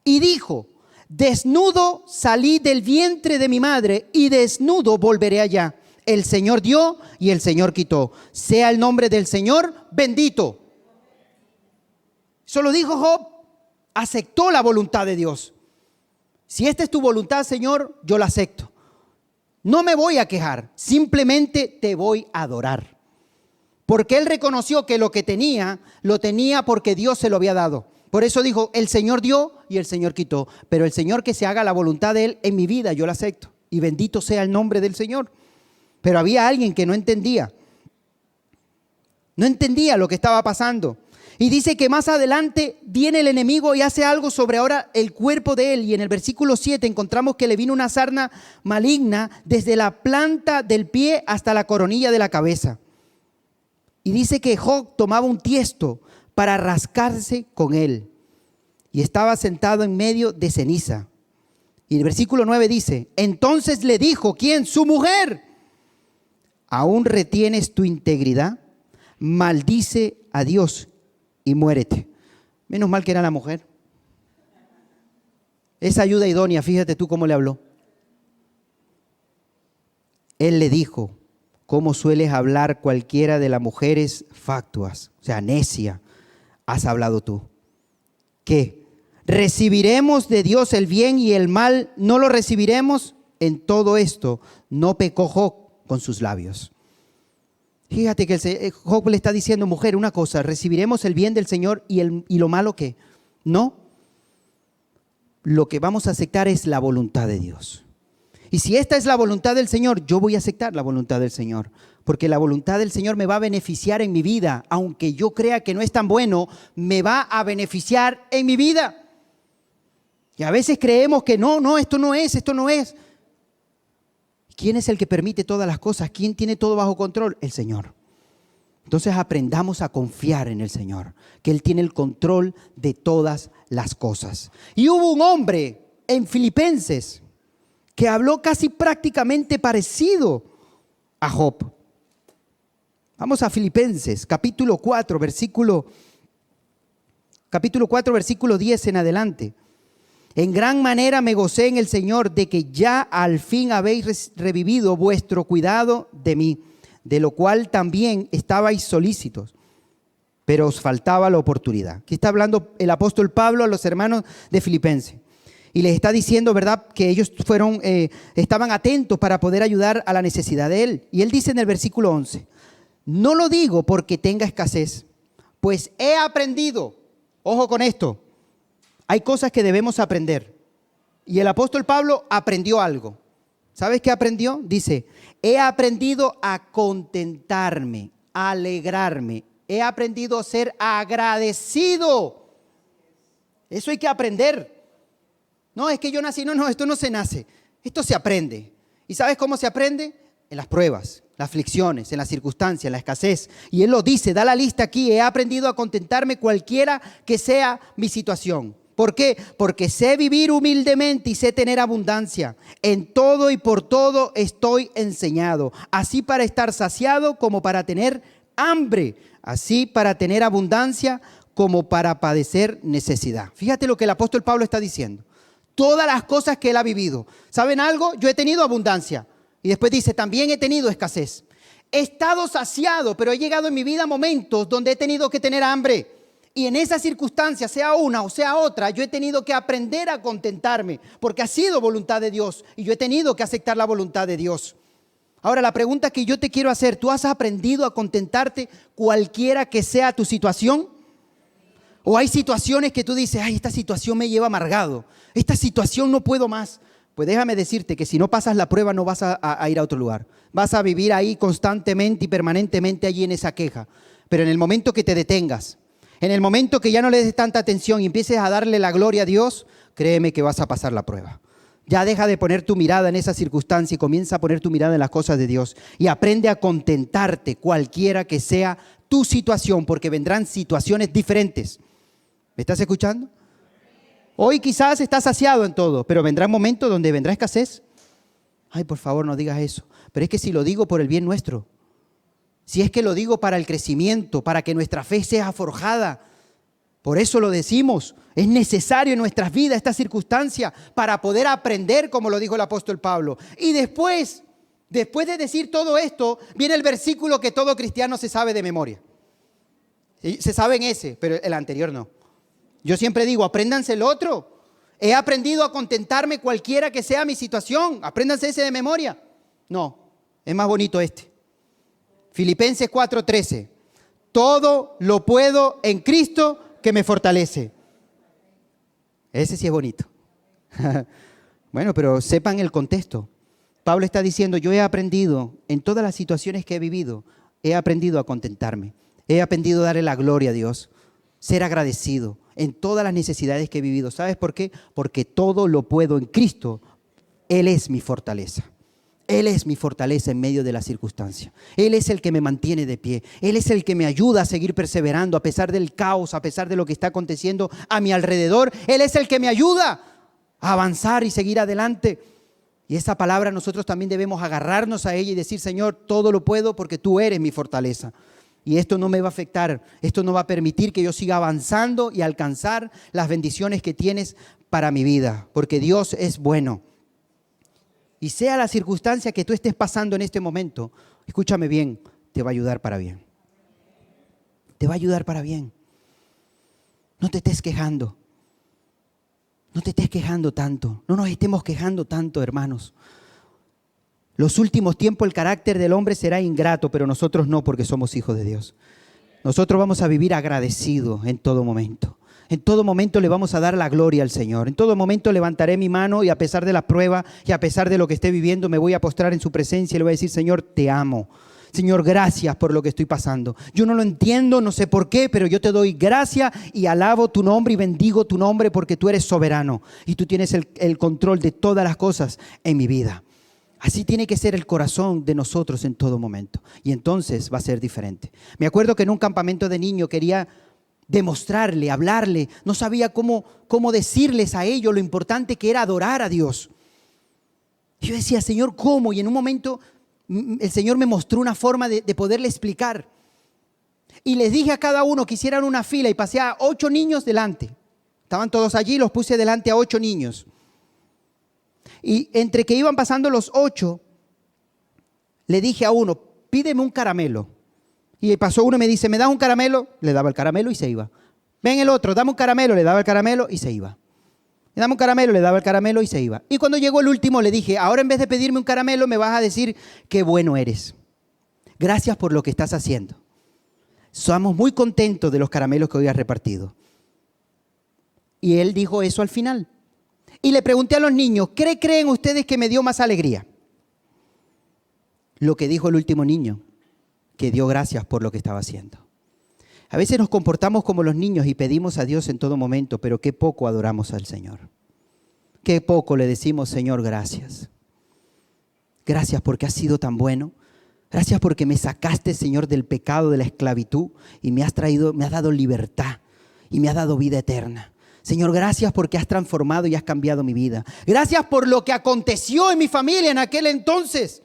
Y dijo, desnudo salí del vientre de mi madre y desnudo volveré allá. El Señor dio y el Señor quitó. Sea el nombre del Señor bendito. Eso lo dijo Job. Aceptó la voluntad de Dios. Si esta es tu voluntad, Señor, yo la acepto. No me voy a quejar, simplemente te voy a adorar. Porque él reconoció que lo que tenía, lo tenía porque Dios se lo había dado. Por eso dijo, el Señor dio y el Señor quitó. Pero el Señor, que se haga la voluntad de Él en mi vida, yo la acepto. Y bendito sea el nombre del Señor. Pero había alguien que no entendía. No entendía lo que estaba pasando. Y dice que más adelante viene el enemigo y hace algo sobre ahora el cuerpo de él. Y en el versículo 7 encontramos que le vino una sarna maligna desde la planta del pie hasta la coronilla de la cabeza. Y dice que Job tomaba un tiesto para rascarse con él. Y estaba sentado en medio de ceniza. Y el versículo 9 dice, entonces le dijo, ¿quién? Su mujer. ¿Aún retienes tu integridad? Maldice a Dios y muérete. Menos mal que era la mujer. Esa ayuda idónea, fíjate tú cómo le habló. Él le dijo, ¿cómo sueles hablar cualquiera de las mujeres fatuas? O sea, necia, has hablado tú. ¿Qué? ¿Recibiremos de Dios el bien y el mal? ¿No lo recibiremos? En todo esto no pecó Job con sus labios. Fíjate que Job le está diciendo, mujer, una cosa, ¿recibiremos el bien del Señor y lo malo qué? No. Lo que vamos a aceptar es la voluntad de Dios. Y si esta es la voluntad del Señor, yo voy a aceptar la voluntad del Señor. Porque la voluntad del Señor me va a beneficiar en mi vida. Aunque yo crea que no es tan bueno, me va a beneficiar en mi vida. Y a veces creemos que no, esto no es. ¿Quién es el que permite todas las cosas? ¿Quién tiene todo bajo control? El Señor. Entonces aprendamos a confiar en el Señor, que Él tiene el control de todas las cosas. Y hubo un hombre en Filipenses que habló casi prácticamente parecido a Job. Vamos a Filipenses, capítulo 4, versículo 10 en adelante. En gran manera me gocé en el Señor de que ya al fin habéis revivido vuestro cuidado de mí, de lo cual también estabais solícitos, pero os faltaba la oportunidad. Aquí está hablando el apóstol Pablo a los hermanos de Filipenses y les está diciendo, ¿verdad?, que ellos estaban atentos para poder ayudar a la necesidad de él. Y él dice en el versículo 11, no lo digo porque tenga escasez, pues he aprendido, ojo con esto, hay cosas que debemos aprender. Y el apóstol Pablo aprendió algo. ¿Sabes qué aprendió? Dice, he aprendido a contentarme, a alegrarme. He aprendido a ser agradecido. Eso hay que aprender. No, es que yo nací. No, esto no se nace. Esto se aprende. ¿Y sabes cómo se aprende? En las pruebas, las aflicciones, en las circunstancias, en la escasez. Y él lo dice, da la lista aquí. He aprendido a contentarme cualquiera que sea mi situación. ¿Por qué? Porque sé vivir humildemente y sé tener abundancia. En todo y por todo estoy enseñado. Así para estar saciado como para tener hambre. Así para tener abundancia como para padecer necesidad. Fíjate lo que el apóstol Pablo está diciendo. Todas las cosas que él ha vivido. ¿Saben algo? Yo he tenido abundancia. Y después dice, también he tenido escasez. He estado saciado, pero he llegado en mi vida a momentos donde he tenido que tener hambre. Y en esas circunstancias, sea una o sea otra, yo he tenido que aprender a contentarme, porque ha sido voluntad de Dios y yo he tenido que aceptar la voluntad de Dios. Ahora, la pregunta que yo te quiero hacer, ¿tú has aprendido a contentarte cualquiera que sea tu situación? ¿O hay situaciones que tú dices, ay, esta situación me lleva amargado, esta situación no puedo más? Pues déjame decirte que si no pasas la prueba no vas a ir a otro lugar. Vas a vivir ahí constantemente y permanentemente allí en esa queja. Pero en el momento que te detengas, en el momento que ya no le des tanta atención y empieces a darle la gloria a Dios, créeme que vas a pasar la prueba. Ya deja de poner tu mirada en esa circunstancia y comienza a poner tu mirada en las cosas de Dios. Y aprende a contentarte cualquiera que sea tu situación, porque vendrán situaciones diferentes. ¿Me estás escuchando? Hoy quizás estás saciado en todo, pero vendrá un momento donde vendrá escasez. Ay, por favor, no digas eso. Pero es que si lo digo por el bien nuestro, si es que lo digo para el crecimiento, para que nuestra fe sea forjada, por eso lo decimos. Es necesario en nuestras vidas esta circunstancia para poder aprender, como lo dijo el apóstol Pablo. Y después de decir todo esto, viene el versículo que todo cristiano se sabe de memoria. ¿Sí? Se sabe en ese, pero el anterior no. Yo siempre digo, apréndanse el otro. He aprendido a contentarme cualquiera que sea mi situación. Apréndanse ese de memoria. No, es más bonito este. Filipenses 4:13. Todo lo puedo en Cristo que me fortalece. Ese sí es bonito. Bueno, pero sepan el contexto. Pablo está diciendo, yo he aprendido, en todas las situaciones que he vivido, he aprendido a contentarme. He aprendido a darle la gloria a Dios, ser agradecido en todas las necesidades que he vivido. ¿Sabes por qué? Porque todo lo puedo en Cristo. Él es mi fortaleza. Él es mi fortaleza en medio de la circunstancia. Él es el que me mantiene de pie. Él es el que me ayuda a seguir perseverando a pesar del caos, a pesar de lo que está aconteciendo a mi alrededor. Él es el que me ayuda a avanzar y seguir adelante. Y esa palabra nosotros también debemos agarrarnos a ella y decir, Señor, todo lo puedo porque tú eres mi fortaleza. Y esto no me va a afectar, esto no va a permitir que yo siga avanzando y alcanzar las bendiciones que tienes para mi vida, porque Dios es bueno. Y sea la circunstancia que tú estés pasando en este momento, escúchame bien, te va a ayudar para bien. Te va a ayudar para bien. No te estés quejando. No te estés quejando tanto. No nos estemos quejando tanto, hermanos. Los últimos tiempos el carácter del hombre será ingrato, pero nosotros no, porque somos hijos de Dios. Nosotros vamos a vivir agradecidos en todo momento. En todo momento le vamos a dar la gloria al Señor. En todo momento levantaré mi mano y a pesar de la prueba y a pesar de lo que esté viviendo, me voy a postrar en su presencia y le voy a decir, Señor, te amo. Señor, gracias por lo que estoy pasando. Yo no lo entiendo, no sé por qué, pero yo te doy gracias y alabo tu nombre y bendigo tu nombre porque tú eres soberano y tú tienes el control de todas las cosas en mi vida. Así tiene que ser el corazón de nosotros en todo momento. Y entonces va a ser diferente. Me acuerdo que en un campamento de niño quería demostrarle, hablarle. No sabía cómo decirles a ellos lo importante que era adorar a Dios. Y yo decía, Señor, ¿cómo? Y en un momento el Señor me mostró una forma de poderle explicar. Y les dije a cada uno que hicieran una fila y pasé a 8 niños delante. Estaban todos allí, los puse delante a 8 niños. Y entre que iban pasando los 8, le dije a uno, pídeme un caramelo. Y pasó uno y me dice, ¿me das un caramelo? Le daba el caramelo y se iba. Ven el otro, dame un caramelo, le daba el caramelo y se iba. Le daba un caramelo, le daba el caramelo y se iba. Y cuando llegó el último le dije, ahora en vez de pedirme un caramelo me vas a decir qué bueno eres. Gracias por lo que estás haciendo. Somos muy contentos de los caramelos que hoy has repartido. Y él dijo eso al final. Y le pregunté a los niños, ¿qué creen ustedes que me dio más alegría? Lo que dijo el último niño, que dio gracias por lo que estaba haciendo. A veces nos comportamos como los niños y pedimos a Dios en todo momento, pero qué poco adoramos al Señor. Qué poco le decimos, Señor, gracias. Gracias porque has sido tan bueno. Gracias porque me sacaste, Señor, del pecado, de la esclavitud y me has dado libertad y me has dado vida eterna. Señor, gracias porque has transformado y has cambiado mi vida. Gracias por lo que aconteció en mi familia en aquel entonces.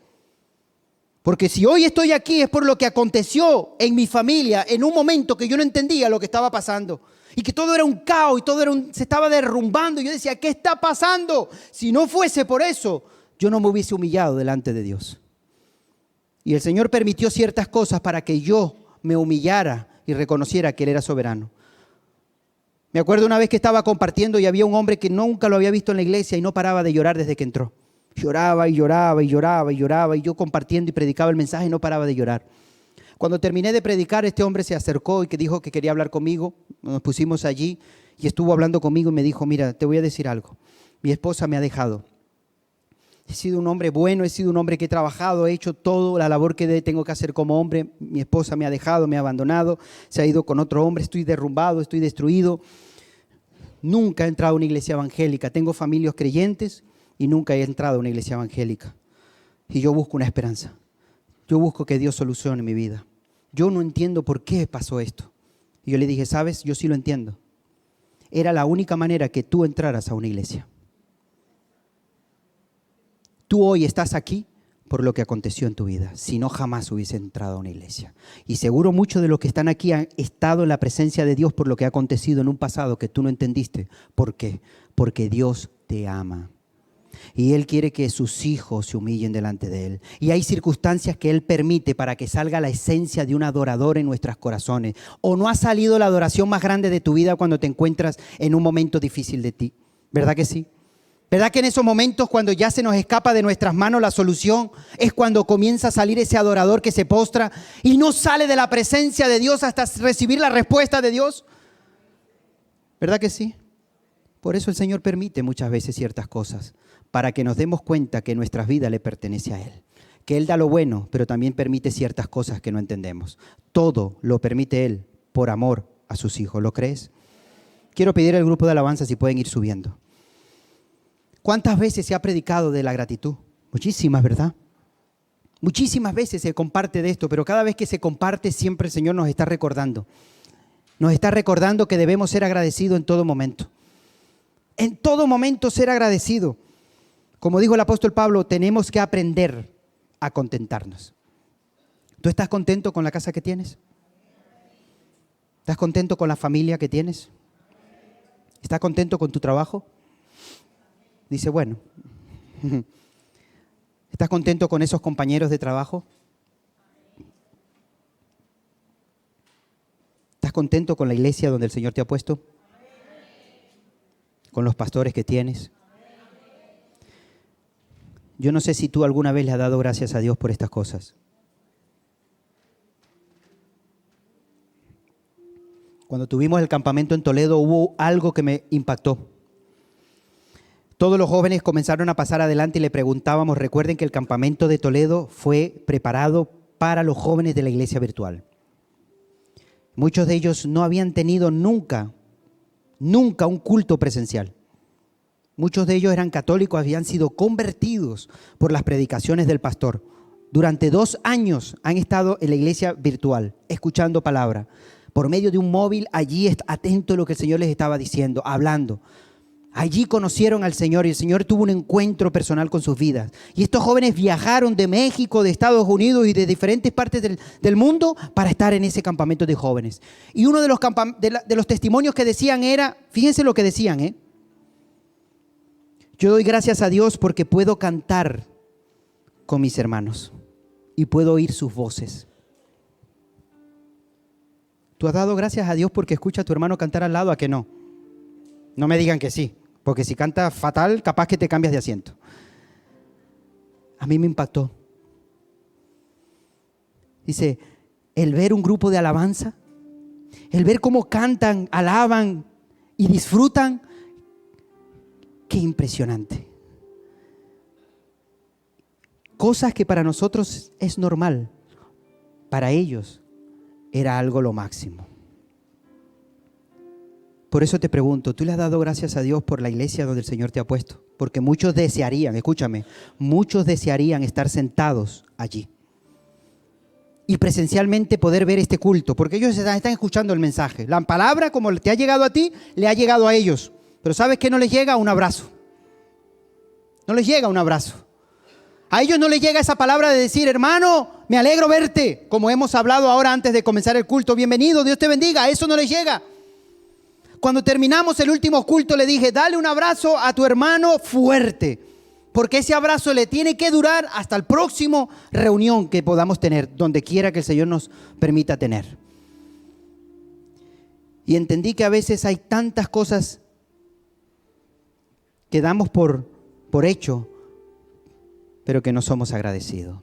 Porque si hoy estoy aquí es por lo que aconteció en mi familia en un momento que yo no entendía lo que estaba pasando. Y que todo era un caos y todo se estaba derrumbando. Y yo decía, ¿qué está pasando? Si no fuese por eso, yo no me hubiese humillado delante de Dios. Y el Señor permitió ciertas cosas para que yo me humillara y reconociera que Él era soberano. Me acuerdo una vez que estaba compartiendo y había un hombre que nunca lo había visto en la iglesia y no paraba de llorar desde que entró. Lloraba y lloraba y lloraba y lloraba y yo compartiendo y predicaba el mensaje y no paraba de llorar. Cuando terminé de predicar, este hombre se acercó y que dijo que quería hablar conmigo. Nos pusimos allí y estuvo hablando conmigo y me dijo, mira, te voy a decir algo. Mi esposa me ha dejado. He sido un hombre bueno, he sido un hombre que he trabajado, he hecho toda la labor que tengo que hacer como hombre. Mi esposa me ha dejado, me ha abandonado, se ha ido con otro hombre, estoy derrumbado, estoy destruido. Nunca he entrado a una iglesia evangélica. Tengo familias creyentes y nunca he entrado a una iglesia evangélica. Y yo busco una esperanza. Yo busco que Dios solucione mi vida. Yo no entiendo por qué pasó esto. Y yo le dije, ¿sabes? Yo sí lo entiendo. Era la única manera que tú entraras a una iglesia. Tú hoy estás aquí por lo que aconteció en tu vida. Si no, jamás hubiese entrado a una iglesia. Y seguro muchos de los que están aquí han estado en la presencia de Dios por lo que ha acontecido en un pasado que tú no entendiste. ¿Por qué? Porque Dios te ama. Y Él quiere que sus hijos se humillen delante de Él. Y hay circunstancias que Él permite para que salga la esencia de un adorador en nuestros corazones. ¿O no ha salido la adoración más grande de tu vida cuando te encuentras en un momento difícil de ti? ¿Verdad que sí? ¿Verdad que en esos momentos cuando ya se nos escapa de nuestras manos la solución es cuando comienza a salir ese adorador que se postra y no sale de la presencia de Dios hasta recibir la respuesta de Dios? ¿Verdad que sí? Por eso el Señor permite muchas veces ciertas cosas, para que nos demos cuenta que nuestras vidas le pertenece a Él. Que Él da lo bueno, pero también permite ciertas cosas que no entendemos. Todo lo permite Él por amor a sus hijos. ¿Lo crees? Quiero pedir al grupo de alabanza si pueden ir subiendo. ¿Cuántas veces se ha predicado de la gratitud? Muchísimas, ¿verdad? Muchísimas veces se comparte de esto, pero cada vez que se comparte siempre el Señor nos está recordando. Nos está recordando que debemos ser agradecidos en todo momento. En todo momento ser agradecido. Como dijo el apóstol Pablo, tenemos que aprender a contentarnos. ¿Tú estás contento con la casa que tienes? ¿Estás contento con la familia que tienes? ¿Estás contento con tu trabajo? Dice, bueno, ¿estás contento con esos compañeros de trabajo? ¿Estás contento con la iglesia donde el Señor te ha puesto? ¿Con los pastores que tienes? Yo no sé si tú alguna vez le has dado gracias a Dios por estas cosas. Cuando tuvimos el campamento en Toledo hubo algo que me impactó. Todos los jóvenes comenzaron a pasar adelante y le preguntábamos, recuerden que el campamento de Toledo fue preparado para los jóvenes de la iglesia virtual. Muchos de ellos no habían tenido nunca un culto presencial. Muchos de ellos eran católicos, habían sido convertidos por las predicaciones del pastor. Durante 2 años han estado en la iglesia virtual, escuchando palabra. Por medio de un móvil, allí atento a lo que el Señor les estaba diciendo, hablando. Allí conocieron al Señor y el Señor tuvo un encuentro personal con sus vidas. Y estos jóvenes viajaron de México, de Estados Unidos y de diferentes partes del mundo para estar en ese campamento de jóvenes. Y uno de los testimonios que decían era, fíjense lo que decían, yo doy gracias a Dios porque puedo cantar con mis hermanos y puedo oír sus voces. ¿Tú has dado gracias a Dios porque escuchas a tu hermano cantar al lado? ¿A que no? No me digan que sí, porque si canta fatal, capaz que te cambias de asiento. A mí me impactó. Dice, el ver un grupo de alabanza, el ver cómo cantan, alaban y disfrutan, qué impresionante. Cosas que para nosotros es normal, para ellos era algo lo máximo. Por eso te pregunto, ¿tú le has dado gracias a Dios por la iglesia donde el Señor te ha puesto? Porque muchos desearían, escúchame, muchos desearían estar sentados allí y presencialmente poder ver este culto, porque ellos están escuchando el mensaje. La palabra, como te ha llegado a ti, le ha llegado a ellos. Pero ¿sabes qué no les llega? Un abrazo. No les llega un abrazo. A ellos no les llega esa palabra de decir, hermano, me alegro verte, como hemos hablado ahora antes de comenzar el culto. Bienvenido, Dios te bendiga. Eso no les llega. Cuando terminamos el último culto le dije, dale un abrazo a tu hermano fuerte, porque ese abrazo le tiene que durar hasta el próximo reunión que podamos tener, donde quiera que el Señor nos permita tener. Y entendí que a veces hay tantas cosas que damos por hecho, pero que no somos agradecidos.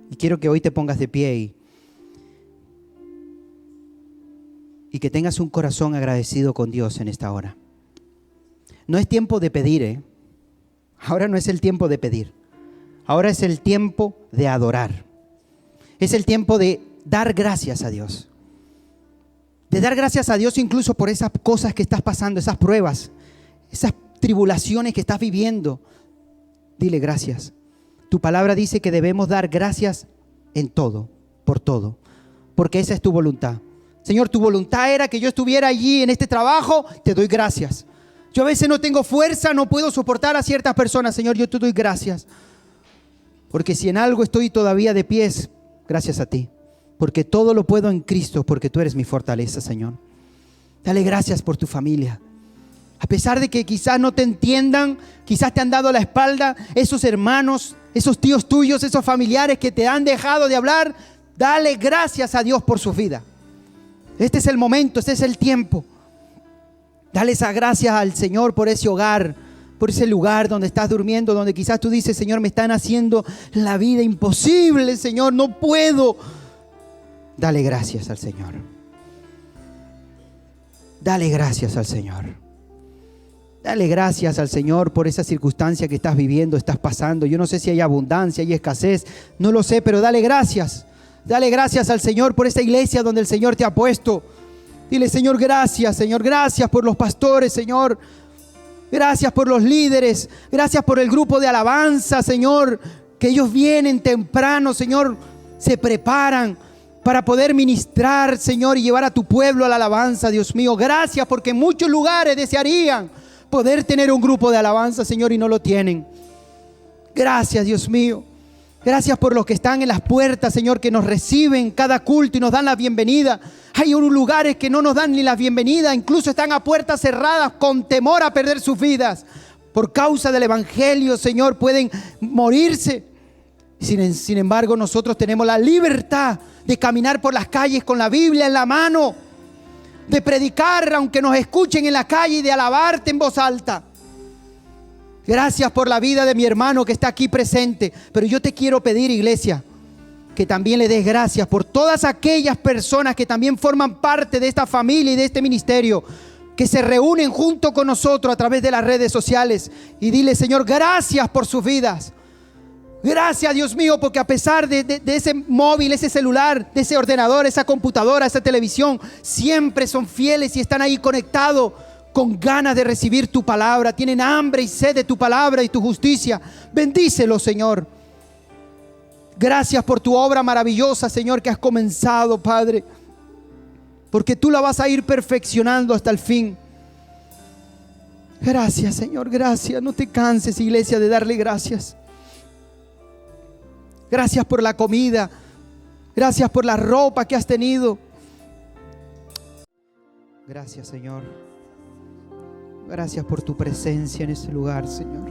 Y quiero que hoy te pongas de pie y que tengas un corazón agradecido con Dios en esta hora. No es tiempo de pedir, Ahora no es el tiempo de pedir. Ahora es el tiempo de adorar. Es el tiempo de dar gracias a Dios. De dar gracias a Dios incluso por esas cosas que estás pasando, esas pruebas, esas tribulaciones que estás viviendo. Dile gracias. Tu palabra dice que debemos dar gracias en todo, por todo, porque esa es tu voluntad. Señor, tu voluntad era que yo estuviera allí en este trabajo, te doy gracias. Yo a veces no tengo fuerza, no puedo soportar a ciertas personas. Señor, yo te doy gracias. Porque si en algo estoy todavía de pies, gracias a ti. Porque todo lo puedo en Cristo, porque tú eres mi fortaleza, Señor. Dale gracias por tu familia. A pesar de que quizás no te entiendan, quizás te han dado la espalda, esos hermanos, esos tíos tuyos, esos familiares que te han dejado de hablar, dale gracias a Dios por su vida. Este es el momento, este es el tiempo. Dale esas gracias al Señor por ese hogar, por ese lugar donde estás durmiendo, donde quizás tú dices, Señor, me están haciendo la vida imposible, Señor, no puedo. Dale gracias al Señor. Dale gracias al Señor. Dale gracias al Señor por esa circunstancia que estás viviendo, estás pasando. Yo no sé si hay abundancia, hay escasez, no lo sé, pero dale gracias. Dale gracias al Señor por esta iglesia donde el Señor te ha puesto. Dile, Señor, gracias por los pastores, Señor. Gracias por los líderes. Gracias por el grupo de alabanza, Señor. Que ellos vienen temprano, Señor. Se preparan para poder ministrar, Señor, y llevar a tu pueblo a la alabanza, Dios mío. Gracias porque en muchos lugares desearían poder tener un grupo de alabanza, Señor, y no lo tienen. Gracias, Dios mío. Gracias por los que están en las puertas, Señor, que nos reciben cada culto y nos dan la bienvenida. Hay unos lugares que no nos dan ni la bienvenida, incluso están a puertas cerradas con temor a perder sus vidas. Por causa del evangelio, Señor, pueden morirse. Sin embargo, nosotros tenemos la libertad de caminar por las calles con la Biblia en la mano, de predicar aunque nos escuchen en la calle y de alabarte en voz alta. Gracias por la vida de mi hermano que está aquí presente. Pero yo te quiero pedir, iglesia, que también le des gracias por todas aquellas personas que también forman parte de esta familia y de este ministerio, que se reúnen junto con nosotros a través de las redes sociales. Y dile, Señor, gracias por sus vidas. Gracias, Dios mío, porque a pesar de ese móvil, ese celular, de ese ordenador, esa computadora, esa televisión, siempre son fieles y están ahí conectados con ganas de recibir tu palabra. Tienen hambre y sed de tu palabra y tu justicia. Bendícelo, Señor. Gracias por tu obra maravillosa, Señor, que has comenzado, Padre, porque tú la vas a ir perfeccionando hasta el fin. Gracias, Señor, gracias. No te canses, iglesia, de darle gracias. Gracias por la comida. Gracias por la ropa que has tenido. Gracias, Señor. Gracias por tu presencia en este lugar, Señor.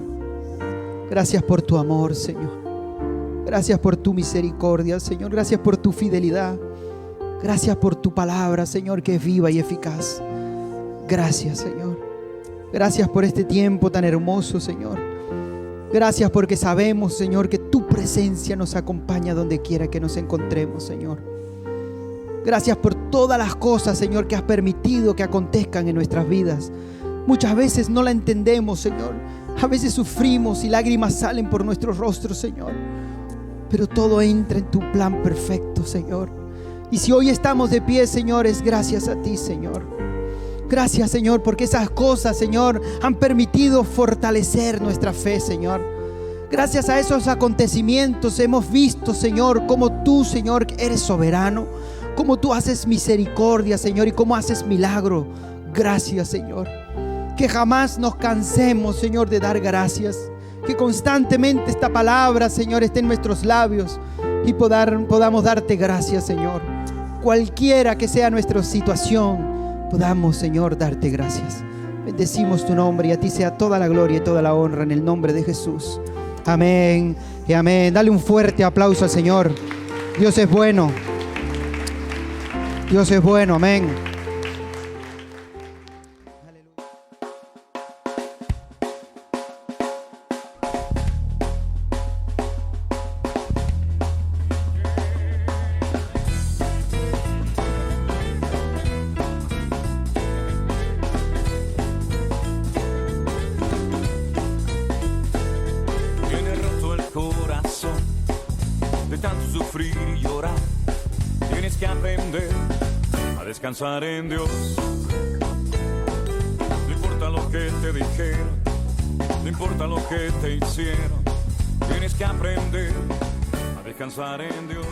Gracias por tu amor, Señor. Gracias por tu misericordia, Señor. Gracias por tu fidelidad. Gracias por tu palabra, Señor, que es viva y eficaz. Gracias, Señor. Gracias por este tiempo tan hermoso, Señor. Gracias porque sabemos, Señor, que tu presencia nos acompaña donde quiera que nos encontremos, Señor. Gracias por todas las cosas, Señor, que has permitido que acontezcan en nuestras vidas. Muchas veces no la entendemos, Señor. A veces sufrimos y lágrimas salen por nuestros rostros, Señor. Pero todo entra en tu plan perfecto, Señor. Y si hoy estamos de pie, Señor, es gracias a ti, Señor. Gracias, Señor, porque esas cosas, Señor, han permitido fortalecer nuestra fe, Señor. Gracias a esos acontecimientos hemos visto, Señor, cómo tú, Señor, eres soberano, cómo tú haces misericordia, Señor, y cómo haces milagro. Gracias, Señor. Que jamás nos cansemos, Señor, de dar gracias. Que constantemente esta palabra, Señor, esté en nuestros labios y podamos darte gracias, Señor. Cualquiera que sea nuestra situación, podamos, Señor, darte gracias. Bendecimos tu nombre y a ti sea toda la gloria y toda la honra en el nombre de Jesús. Amén y amén. Dale un fuerte aplauso al Señor. Dios es bueno. Dios es bueno. Amén. Descansar en Dios. No importa lo que te dijeron, no importa lo que te hicieron, tienes que aprender a descansar en Dios.